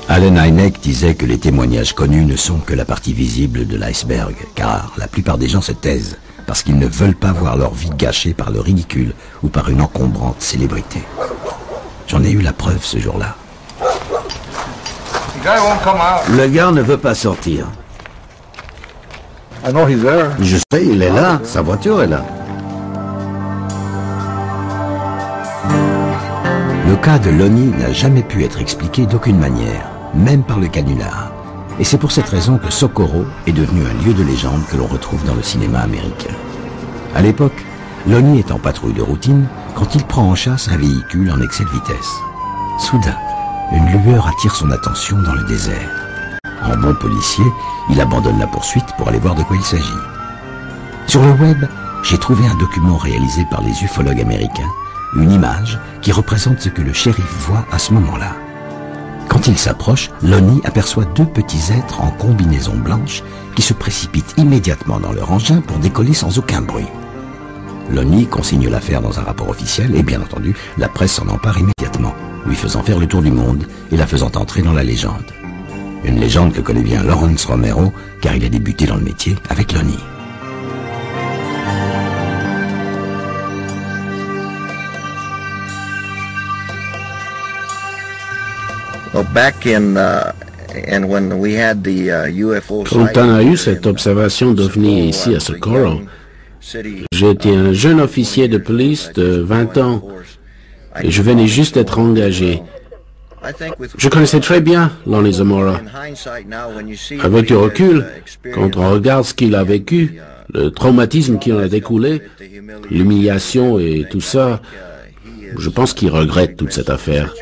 Allen Hynek disait que les témoignages connus ne sont que la partie visible de l'iceberg, car la plupart des gens se taisent parce qu'ils ne veulent pas voir leur vie gâchée par le ridicule ou par une encombrante célébrité. J'en ai eu la preuve ce jour-là. Le gars ne veut pas sortir. Je sais, il est là, sa voiture est là. Le cas de Lonnie n'a jamais pu être expliqué d'aucune manière, même par le canular. Et c'est pour cette raison que Socorro est devenu un lieu de légende que l'on retrouve dans le cinéma américain. À l'époque, Lonnie est en patrouille de routine quand il prend en chasse un véhicule en excès de vitesse. Soudain, une lueur attire son attention dans le désert. En bon policier, il abandonne la poursuite pour aller voir de quoi il s'agit. Sur le web, j'ai trouvé un document réalisé par les ufologues américains, une image qui représente ce que le shérif voit à ce moment-là. Quand il s'approche, Lonnie aperçoit deux petits êtres en combinaison blanche qui se précipitent immédiatement dans leur engin pour décoller sans aucun bruit. Lonnie consigne l'affaire dans un rapport officiel et bien entendu, la presse s'en empare immédiatement, lui faisant faire le tour du monde et la faisant entrer dans la légende. Une légende que connaît bien Lawrence Romero car il a débuté dans le métier avec Lonnie. Quand on a eu cette observation d'OVNI ici à Socorro, j'étais un jeune officier de police de 20 ans et je venais juste d'être engagé. Je connaissais très bien Lonnie Zamora. Avec du recul, quand on regarde ce qu'il a vécu, le traumatisme qui en a découlé, l'humiliation et tout ça, je pense qu'il regrette toute cette affaire.